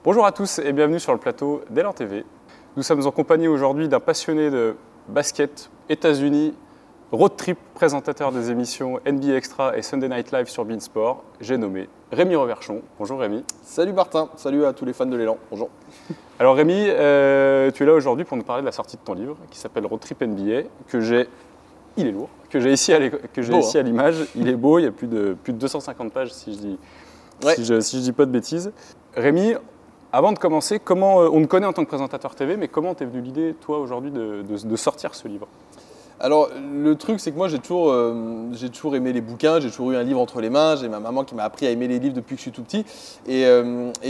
Bonjour à tous et bienvenue sur le plateau d'Elan TV. Nous sommes en compagnie aujourd'hui d'un passionné de basket, États-Unis, road trip, présentateur des émissions NBA Extra et Sunday Night Live sur Beansport. J'ai nommé Rémi Reverchon. Bonjour Rémi. Salut Martin, salut à tous les fans de l'élan. Bonjour. Alors Rémi, tu es là aujourd'hui pour nous parler de la sortie de ton livre qui s'appelle Road Trip NBA, il est lourd, que j'ai ici à l'image. Il est beau, il y a plus de 250 pages si je dis pas de bêtises. Rémi, avant de commencer, on te connaît en tant que présentateur TV, mais comment t'es venu l'idée, toi, aujourd'hui, de sortir ce livre ? Alors, le truc, c'est que moi, j'ai toujours aimé les bouquins, j'ai toujours eu un livre entre les mains, j'ai ma maman qui m'a appris à aimer les livres depuis que je suis tout petit. Et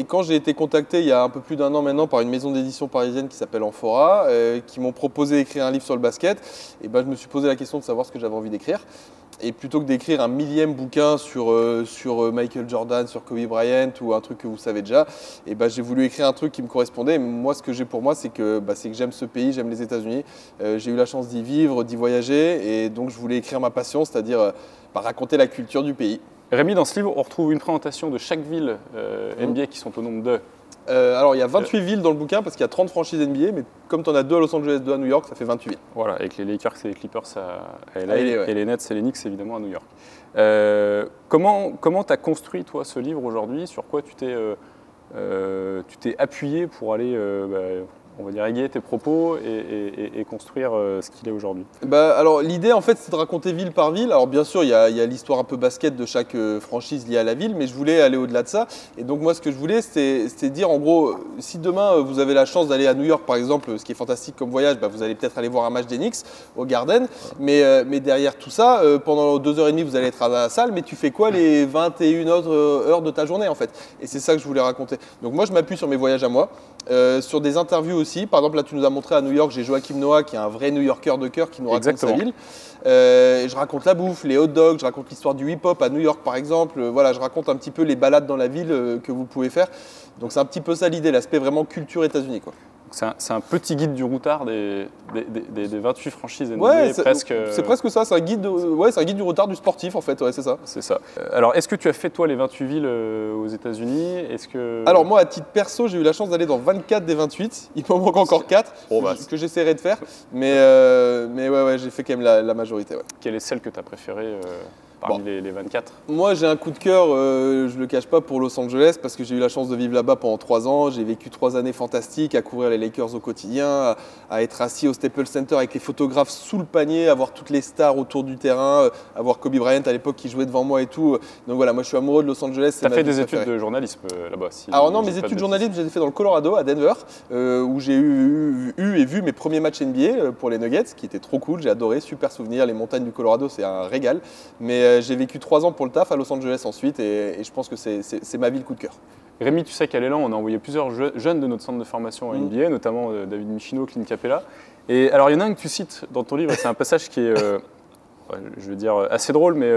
quand j'ai été contacté il y a un peu plus d'1 an maintenant par une maison d'édition parisienne qui s'appelle Amphora, qui m'ont proposé d'écrire un livre sur le basket, et ben, je me suis posé la question de savoir ce que j'avais envie d'écrire. Et plutôt que d'écrire un millième bouquin sur Michael Jordan, sur Kobe Bryant ou un truc que vous savez déjà, et ben, j'ai voulu écrire un truc qui me correspondait. Et moi, ce que j'ai pour moi, c'est que j'aime ce pays, j'aime les États-Unis. J'ai eu la chance d'y vivre, d'y voyager, et donc je voulais écrire ma passion, c'est-à-dire raconter la culture du pays. Rémi, dans ce livre, on retrouve une présentation de chaque ville NBA qui sont au nombre de... Alors, il y a 28 villes dans le bouquin parce qu'il y a 30 franchises NBA, mais comme tu en as 2 à Los Angeles, 2 à New York, ça fait 28 villes. Voilà, avec les Lakers et les Clippers à LA, ouais. et les Nets et les Knicks évidemment à New York. Comment tu as construit, toi, ce livre aujourd'hui ? Sur quoi tu t'es appuyé pour aller, on va dire, égayer tes propos et construire ce qu'il est aujourd'hui ? Alors, l'idée, en fait, c'est de raconter ville par ville. Alors, bien sûr, il y a l'histoire un peu basket de chaque franchise liée à la ville, mais je voulais aller au-delà de ça. Et donc, moi, ce que je voulais, c'était dire, en gros, si demain, vous avez la chance d'aller à New York, par exemple, ce qui est fantastique comme voyage, vous allez peut-être aller voir un match des Knicks au Garden. Mais derrière tout ça, pendant 2h30, vous allez être à la salle, mais tu fais quoi les 21 autres heures de ta journée, en fait ? Et c'est ça que je voulais raconter. Donc, moi, je m'appuie sur mes voyages à moi, sur des interviews aussi. Par exemple, là, tu nous as montré à New York, j'ai Joachim Noah, qui est un vrai New Yorker de cœur, qui nous raconte sa ville. Je raconte la bouffe, les hot dogs, je raconte l'histoire du hip-hop à New York, par exemple. Voilà, je raconte un petit peu les balades dans la ville que vous pouvez faire. Donc, c'est un petit peu ça l'idée, l'aspect vraiment culture États-Unis, quoi. C'est un petit guide du routard des 28 franchises NBA, ouais, presque. C'est presque ça, c'est un guide du routard du sportif, en fait, ouais, c'est ça. C'est ça. Alors, est-ce que tu as fait, toi, les 28 villes aux États-Unis ? Alors, moi, à titre perso, j'ai eu la chance d'aller dans 24 des 28. Il m'en manque encore 4 que j'essaierai de faire. Mais ouais, j'ai fait quand même la majorité. Ouais. Quelle est celle que tu as préférée parmi les 24 ? Moi, j'ai un coup de cœur, je ne le cache pas, pour Los Angeles parce que j'ai eu la chance de vivre là-bas pendant 3 ans. J'ai vécu 3 années fantastiques à couvrir les Lakers au quotidien, à être assis au Staples Center avec les photographes sous le panier, à voir toutes les stars autour du terrain, à voir Kobe Bryant à l'époque qui jouait devant moi et tout. Donc voilà, moi je suis amoureux de Los Angeles. Tu as fait des études de journalisme là-bas ? Alors non, mes études de journalisme, je les ai fait dans le Colorado, à Denver, où j'ai vu mes premiers matchs NBA pour les Nuggets, qui étaient trop cool, j'ai adoré, super souvenir. Les montagnes du Colorado, c'est un régal. Mais j'ai vécu 3 ans pour le taf à Los Angeles ensuite et je pense que c'est ma ville coup de cœur. Rémi, tu sais qu'à l'élan, on a envoyé plusieurs jeunes de notre centre de formation à NBA, notamment David Michino, Clint Capella. Et alors, il y en a un que tu cites dans ton livre, c'est un passage qui est, je veux dire, assez drôle, mais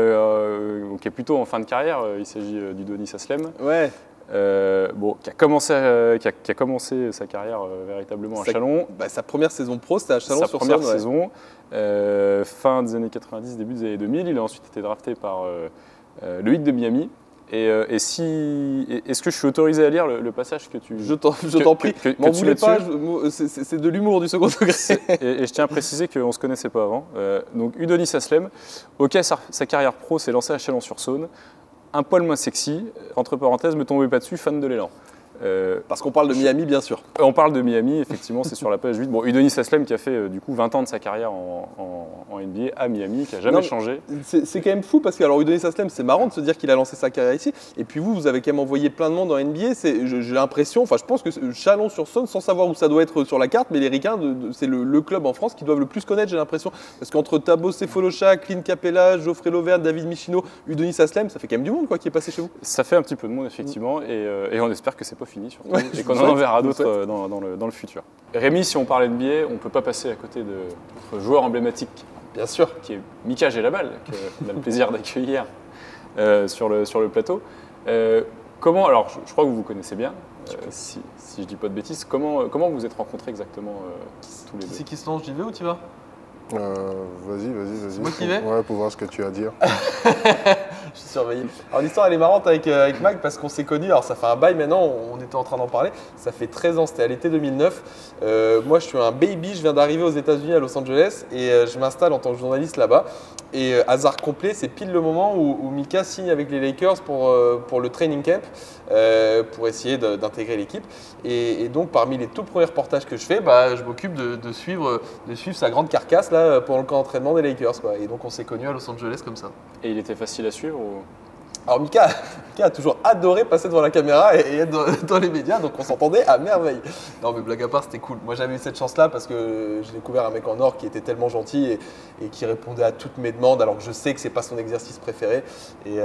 qui est plutôt en fin de carrière. Il s'agit d'Udonis Haslem. Ouais. Qui a commencé sa carrière véritablement à Chalon. Sa première saison pro, c'était à Chalon-sur-Saône. Sa première saison, fin des années 90, début des années 2000. Il a ensuite été drafté par le Heat de Miami. Est-ce que je suis autorisé à lire le passage que tu... Je t'en prie, m'en voulez pas, c'est de l'humour du second degré. Et je tiens à préciser qu'on ne se connaissait pas avant. Donc Udonis Haslem, sa carrière pro s'est lancée à Chalon-sur-Saône. Un poil moins sexy, entre parenthèses, me tombez pas dessus, fan de l'élan. Parce qu'on parle de Miami, bien sûr. On parle de Miami, effectivement, c'est sur la page 8. Bon, Udonis Haslem qui a fait du coup 20 ans de sa carrière en NBA à Miami, qui n'a jamais changé. C'est quand même fou parce que alors Udonis Haslem, c'est marrant de se dire qu'il a lancé sa carrière ici. Et puis vous avez quand même envoyé plein de monde en NBA. J'ai l'impression, je pense que Chalon-sur-Saône, sans savoir où ça doit être sur la carte, mais les Ricains, c'est le club en France qui doivent le plus connaître, j'ai l'impression. Parce qu'entre Thabo Sefolosha, Clint Capella, Geoffrey Lauvergne, David Michino, Udonis Haslem, ça fait quand même du monde qui est passé chez vous. Ça fait un petit peu de monde, effectivement. Et on espère que c'est pas fini, surtout. Et qu'on en verra d'autres dans le futur. Rémi, si on parle NBA, on ne peut pas passer à côté de notre joueur emblématique, bien sûr, qui est Mika Gelabal, qu'on a le plaisir d'accueillir sur le plateau. Alors, je crois que vous vous connaissez bien, si je ne dis pas de bêtises. Comment vous vous êtes rencontrés exactement tous les deux ? C'est qui se lance, j'y vais ou tu vas ? Vas-y. Motivé ? Ouais, pour voir ce que tu as à dire. Je suis surveillé. Alors l'histoire elle est marrante avec Mag parce qu'on s'est connus, alors ça fait un bail maintenant, on était en train d'en parler, ça fait 13 ans, c'était à l'été 2009. Moi je suis un baby, je viens d'arriver aux États-Unis à Los Angeles et je m'installe en tant que journaliste là-bas. Et hasard complet, c'est pile le moment où Mika signe avec les Lakers pour le training camp, pour essayer d'intégrer l'équipe. Et donc parmi les tout premiers reportages que je fais, je m'occupe de suivre sa grande carcasse là, pendant le camp d'entraînement des Lakers, quoi. Et donc on s'est connus à Los Angeles comme ça. Et il était facile à suivre ou... Alors Mika a toujours adoré passer devant la caméra et être dans les médias, donc on s'entendait à merveille. Non mais blague à part, c'était cool. Moi j'avais eu cette chance-là parce que j'ai découvert un mec en or qui était tellement gentil et qui répondait à toutes mes demandes alors que je sais que c'est pas son exercice préféré. Et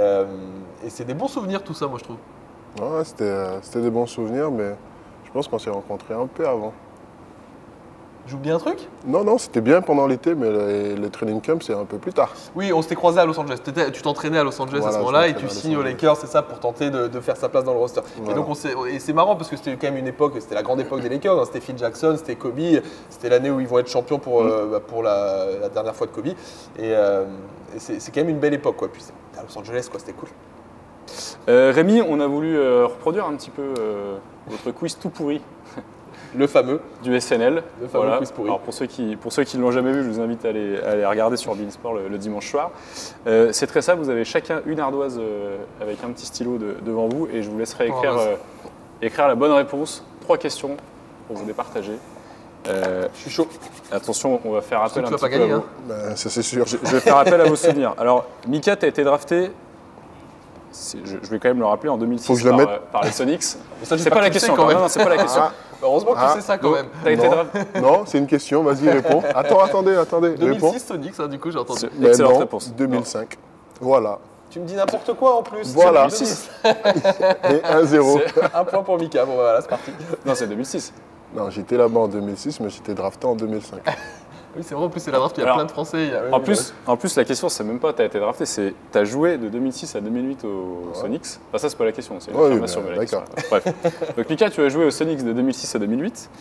c'est des bons souvenirs tout ça, moi je trouve. Ouais, c'était des bons souvenirs, mais je pense qu'on s'est rencontrés un peu avant. J'oublie un truc? Non, c'était bien pendant l'été, mais le training camp, c'est un peu plus tard. Oui, on s'était croisés à Los Angeles. Tu t'entraînais à Los Angeles à ce moment-là et tu signes aux Lakers, c'est ça, pour tenter de faire sa place dans le roster. Voilà. Et donc c'est marrant parce que c'était quand même une époque, c'était la grande époque des Lakers. Hein. C'était Phil Jackson, c'était Kobe, c'était l'année où ils vont être champions pour la dernière fois de Kobe. Et c'est quand même une belle époque, quoi. Puis à Los Angeles, quoi, c'était cool. Rémi, on a voulu reproduire un petit peu votre quiz tout pourri. Le fameux. Du SNL. Le fameux quiz pourri. Alors pour ceux qui ne l'ont jamais vu, je vous invite à aller regarder sur Beansport le dimanche soir. C'est très simple, vous avez chacun une ardoise avec un petit stylo devant vous et je vous laisserai écrire la bonne réponse. 3 questions pour vous départager. Je suis chaud. Attention, on va faire appel un petit peu gagner, à vous. Ben, ça c'est sûr. Je vais faire appel à vos souvenirs. Alors, Mika, tu as été drafté, je vais quand même le rappeler, en 2006 par les Sonics. C'est pas la question quand même. Non, c'est pas la question. Heureusement que tu sais ça quand même. T'as été drafté. Non, c'est une question, vas-y, réponds. Attendez. 2006 Sonics, hein, du coup, j'ai entendu. Excellente réponse. 2005. Voilà. Tu me dis n'importe quoi en plus. Voilà. 2006. Et 1-0. Un point pour Mika, bon voilà, c'est parti. Non, c'est 2006. Non, j'étais là-bas en 2006, mais j'étais drafté en 2005. Oui, c'est vrai, en plus, c'est la draft, il y a plein de Français. En plus, la question, c'est même pas t'as été drafté, c'est t'as joué de 2006 à 2008 aux Sonics. Enfin, ça, c'est pas la question, c'est une affirmation. D'accord. Bref. Donc, Mika, tu as joué aux Sonics de 2006 à 2008.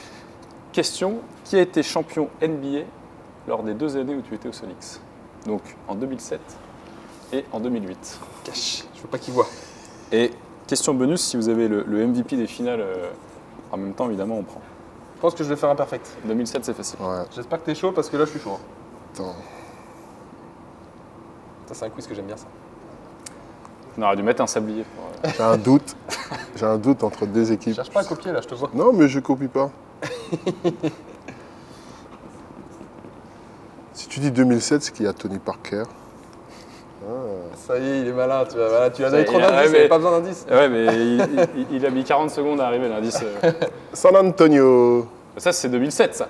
Question, qui a été champion NBA lors des 2 années où tu étais aux Sonics? Donc, en 2007 et en 2008. Cache, je veux pas qu'il voit. Et question bonus, si vous avez le MVP des finales en même temps, évidemment, on prend. Je pense que je vais faire un perfect. 2007, c'est facile. Ouais. J'espère que t'es chaud parce que là, je suis chaud. Attends. Ça, c'est un quiz que j'aime bien, ça. On aurait dû mettre un sablier. J'ai un doute. J'ai un doute entre 2 Je équipes. cherche pas à copier, là, je te vois. Non, mais je copie pas. Si tu dis 2007, c'est qu'il y a Tony Parker. Ça y est, il est malin. Tu lui as donné trop d'indices, il n'avait pas besoin d'indices. Ouais, mais il a mis 40 secondes à arriver, l'indice. San Antonio. Ça, c'est 2007, ça.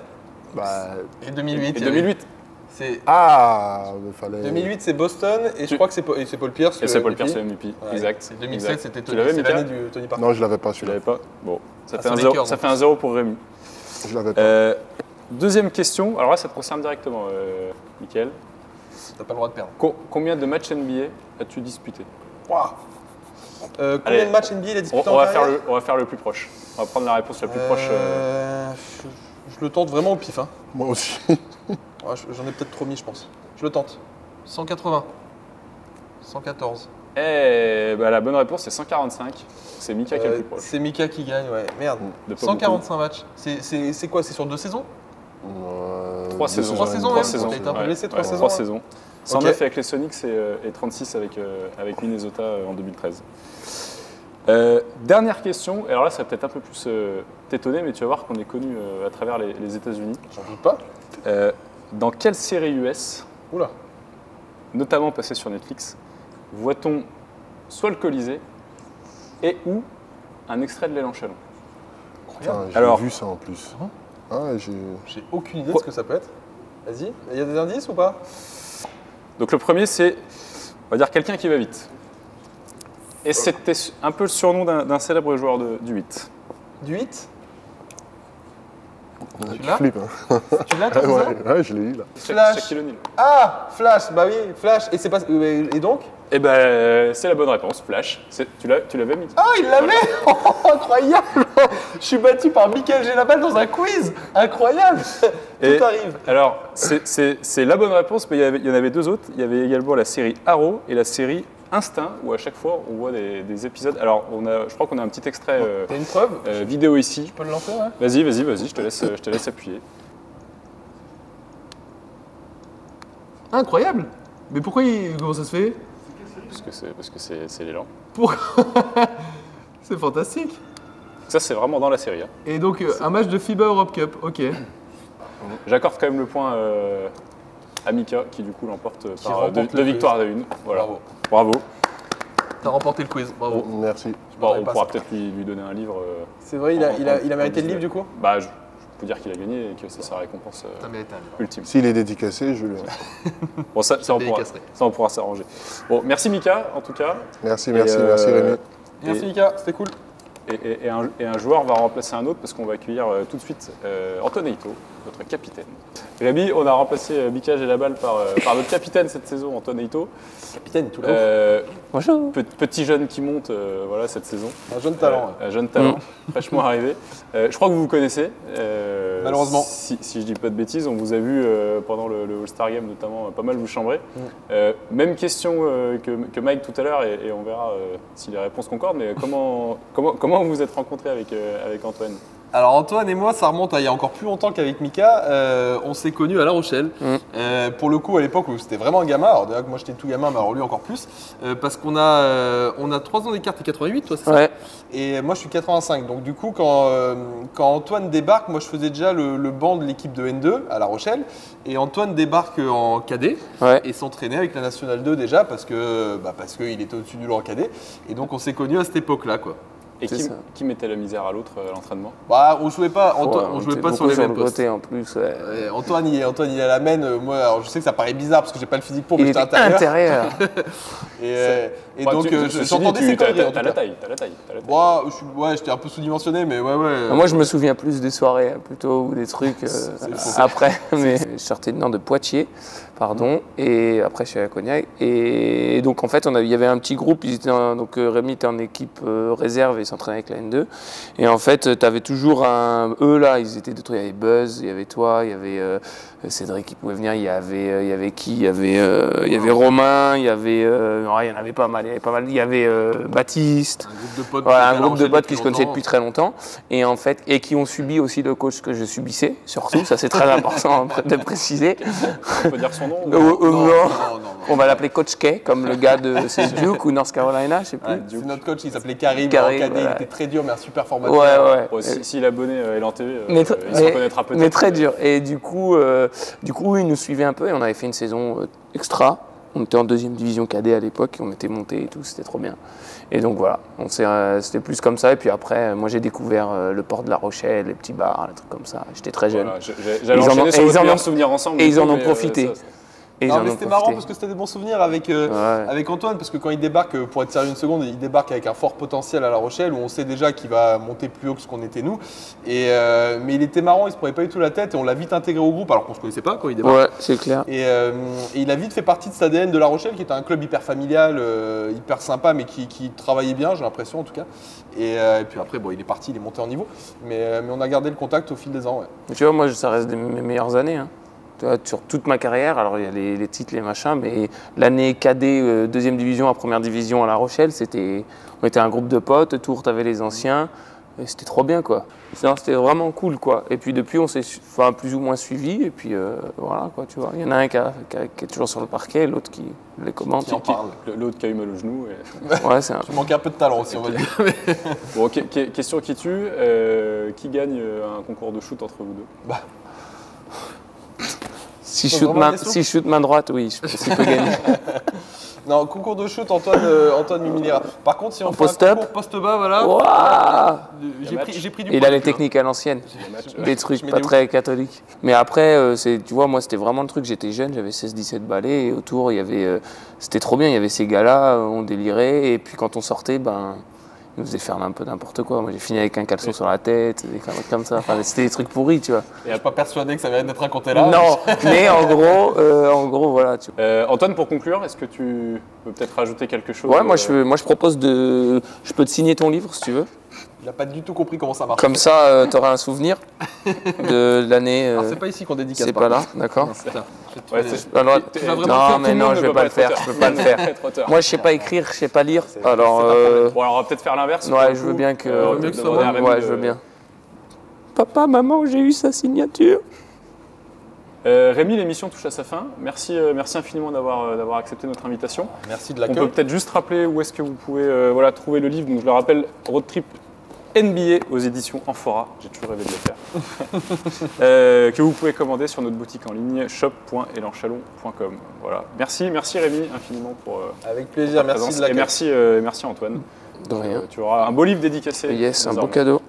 Bah, Et 2008. Et 2008. il fallait... 2008, c'est Boston, et je crois que c'est Paul Pierce. Et c'est Paul Pierce, le MVP. Ouais. Exact. Et 2007, c'était Tony. C'est l'année du Tony Parker. Non, je l'avais pas Tu celui-là. l'avais pas. Bon, ça fait un 0 pour Rémi. Je l'avais pas. Deuxième question. Alors là, ça te concerne directement, Mickaël. T'as pas le droit de perdre. Combien de matchs NBA as-tu disputé? Wow. Combien de matchs NBA il a disputé on va faire le plus proche. On va prendre la réponse la plus proche. Je le tente vraiment au pif. Hein. Moi aussi. Ouais, j'en ai peut-être trop mis, je pense. Je le tente. 180. 114. La bonne réponse, c'est 145. C'est Mika qui est le plus proche. C'est Mika qui gagne, ouais. Merde. 145 matchs. C'est quoi? C'est sur 2 saisons? 3 saisons. 3 saisons, ouais. 3 saisons. T'as un peu blessé 3 saisons. 3 saisons. 109 avec les Sonics et 36 avec Minnesota en 2013. Dernière question, et alors là ça va peut-être un peu plus t'étonner, mais tu vas voir qu'on est connu à travers les États-Unis. J'en doute pas. Dans quelle série US, notamment passée sur Netflix, voit-on soit le Colisée et ou un extrait de L'Élan Chalon? J'ai vu ça en plus. J'ai aucune idée de ce que ça peut être. Vas-y, il y a des indices ou pas? Donc le premier c'est, on va dire quelqu'un qui va vite. Et c'était un peu le surnom d'un célèbre joueur du 8. Du 8? Tu l'as? Tu l'as comme ça? Ouais, je l'ai eu là. Flash. Ah, Flash, bah oui, Flash. Et c'est pas. Et donc? Eh ben, c'est la bonne réponse, Flash. Tu l'avais mis. Ah, il l'avait. Incroyable. Je suis battu par Mickaël Génabal dans un quiz. Incroyable. Tout arrive. Alors, c'est la bonne réponse, mais il y en avait 2 autres. Il y avait également la série Arrow et la série Instinct où à chaque fois on voit des épisodes. Alors je crois qu'on a un petit extrait T'as une preuve vidéo ici. Tu peux le lancer, ouais. Vas-y, je te laisse appuyer. Incroyable. Mais comment ça se fait? Parce que c'est l'élan. C'est fantastique. Ça c'est vraiment dans la série. Hein. Et donc un match de FIBA Europe Cup, ok. J'accorde quand même le point à Mika qui du coup l'emporte par deux victoires à une. Voilà. Bravo. T'as remporté le quiz, bravo. Merci. On pourra peut-être lui donner un livre. C'est vrai, il a mérité le livre du coup? Bah, je peux dire qu'il a gagné et que c'est sa récompense ultime. S'il est dédicacé, je le. Bon, ça on pourra s'arranger. Bon, merci Mika en tout cas. Merci Rémi. Merci Mika, c'était cool. Et un joueur va remplacer un autre parce qu'on va accueillir tout de suite Antoine Eito, notre capitaine. Rémi, on a remplacé Mika Gelabal par notre capitaine cette saison, Antoine Eito. Capitaine, tout là. Bonjour. Petit jeune qui monte voilà, cette saison. Un jeune talent. Un jeune talent, fraîchement arrivé. Je crois que vous vous connaissez. Malheureusement. Si je dis pas de bêtises, on vous a vu pendant le All-Star Game notamment pas mal vous chambrer. Même question que Mike tout à l'heure et on verra si les réponses concordent. Mais comment vous vous êtes rencontrés avec Antoine? Alors Antoine et moi, ça remonte à il y a encore plus longtemps qu'avec Mika. On s'est connus à La Rochelle. Pour le coup, à l'époque où c'était vraiment un gamin. Alors déjà que moi j'étais tout gamin, mais alors lui encore plus. Parce qu'on a 3 ans d'écart. T'es 88, toi, c'est ça? Ouais. Et moi je suis 85. Donc du coup, quand Antoine débarque, moi je faisais déjà le banc de l'équipe de N2 à La Rochelle. Et Antoine débarque en cadet et s'entraînait avec la Nationale 2 déjà parce qu'il était au-dessus du lot en cadet. Et donc on s'est connus à cette époque-là, quoi. Et qui mettait la misère à l'autre à l'entraînement? Bah, on jouait pas, on jouait pas sur les mêmes postes. Côté en plus. Ouais. Antoine, il est à la main. Moi, alors, je sais que ça paraît bizarre parce que j'ai pas le physique pour, mais Il j'étais était intérieur. Et donc, j'entendais ses conneries. T'as la taille. Ouais, j'étais un peu sous-dimensionné, mais ouais. Moi, je me souviens plus des soirées plutôt ou des trucs après. Mais je sortais de Poitiers, pardon, et après je suis à Cognac. Et donc en fait, il y avait un petit groupe. Donc Rémi était en équipe réserve et s'entraînait avec la N2. Et en fait, tu avais toujours eux là, ils étaient deux trucs. Il y avait Buzz, il y avait toi, il y avait Cédric qui pouvait venir. Il y avait qui? Il y avait Romain. Il y avait il y en avait pas mal. Il y avait Baptiste. Un groupe de potes qui se connaissaient depuis très longtemps. Et en fait, et qui ont subi aussi le coach que je subissais. Surtout, ça c'est très important de préciser. On peut dire son nom? Non. On va l'appeler Coach K, comme le gars de Duke ou North Carolina, je sais plus. C'est notre coach, il s'appelait Karim. Il était très dur, mais un super formateur. Ouais. Bon, si l'abonné Elan TV, il s'en connaîtra peut-être. Mais très dur. Et du coup, il nous suivait un peu et on avait fait une saison extra. On était en 2e division cadet à l'époque, on était montés et tout, c'était trop bien. Et donc voilà, c'était plus comme ça. Et puis après, moi j'ai découvert le port de La Rochelle, les petits bars, les trucs comme ça. J'étais très jeune. Voilà, j'allais enchaîner sur votre meilleur souvenir ensemble. Et ils en ont profité. Mais c'était marrant parce que c'était des bons souvenirs avec Antoine, parce que quand il débarque, pour être sérieux une seconde, il débarque avec un fort potentiel à La Rochelle où on sait déjà qu'il va monter plus haut que ce qu'on était nous. Mais il était marrant, il se prenait pas du tout la tête et on l'a vite intégré au groupe alors qu'on se connaissait pas quand il débarque. Ouais, c'est clair. Et il a vite fait partie de cet ADN de La Rochelle qui était un club hyper familial, hyper sympa, mais qui travaillait bien, j'ai l'impression en tout cas. Et puis après, il est parti, il est monté en niveau. Mais on a gardé le contact au fil des ans. Ouais. Tu vois, moi ça reste mes meilleures années. Hein. Sur toute ma carrière, alors il y a les titres, les machins, mais l'année cadet, 2e division à 1re division à La Rochelle, on était un groupe de potes, Tours, t'avais les anciens, et c'était trop bien quoi. C'était vraiment cool quoi. Et puis depuis, on s'est plus ou moins suivis, et puis voilà quoi, tu vois. Il y en a un qui est toujours sur le parquet, l'autre qui les commente. Qui en parle. L'autre qui a eu mal au genou. Ouais, tu manquais un peu de talent aussi, on va dire. Bon, question qui tue, qui gagne un concours de shoot entre vous deux? Si je shoot main droite, oui, je pense qu'il peut gagner. Non, concours de shoot, Antoine m'humiliera. Par contre, si on fait un concours post-bas, voilà. Wow, j'ai pris du Il a les techniques à l'ancienne, des trucs pas très catholiques. Mais après, tu vois, moi, c'était vraiment le truc. J'étais jeune, j'avais 16-17 balais et autour, c'était trop bien. Il y avait ces gars-là, on délirait. Et puis quand on sortait, ils nous faisaient faire un peu n'importe quoi. Moi, j'ai fini avec un caleçon sur la tête, des conneries comme ça. Enfin, c'était des trucs pourris, tu vois. Et pas persuadé que ça mérite d'être raconté là. Non, mais en gros, voilà. Tu vois. Antoine, pour conclure, est-ce que tu peux peut-être rajouter quelque chose? Ouais, moi je propose je peux te signer ton livre si tu veux. Il n'a pas du tout compris comment ça marche. Comme ça, tu auras un souvenir de l'année. Alors, c'est pas ici qu'on dédicace. C'est pas là, d'accord. Ouais, Alors, tu vas vraiment non, faire mais tout le non, monde je ne vais peut pas le faire. Je peux pas le faire. Moi, je sais pas écrire, je sais pas lire. Alors, Bon, alors on va peut-être faire l'inverse. ouais, je veux bien que. on va peut-être demander à Rémi Ouais, de- je veux bien. Papa, maman, j'ai eu sa signature. Rémi, l'émission touche à sa fin. Merci infiniment d'avoir accepté notre invitation. Merci de On peut l'accueil. peut-être juste rappeler où est-ce que vous pouvez voilà, trouver le livre. Donc, je le rappelle, Road Trip NBA aux éditions Amphora. J'ai toujours rêvé de le faire. Que vous pouvez commander sur notre boutique en ligne shop.elanchalon.com. Voilà. Merci Rémi infiniment pour Avec plaisir, ta merci présence. de l'accueil. Et merci Antoine. De rien. Tu auras un beau livre dédicacé. Yes, un beau désormais. cadeau.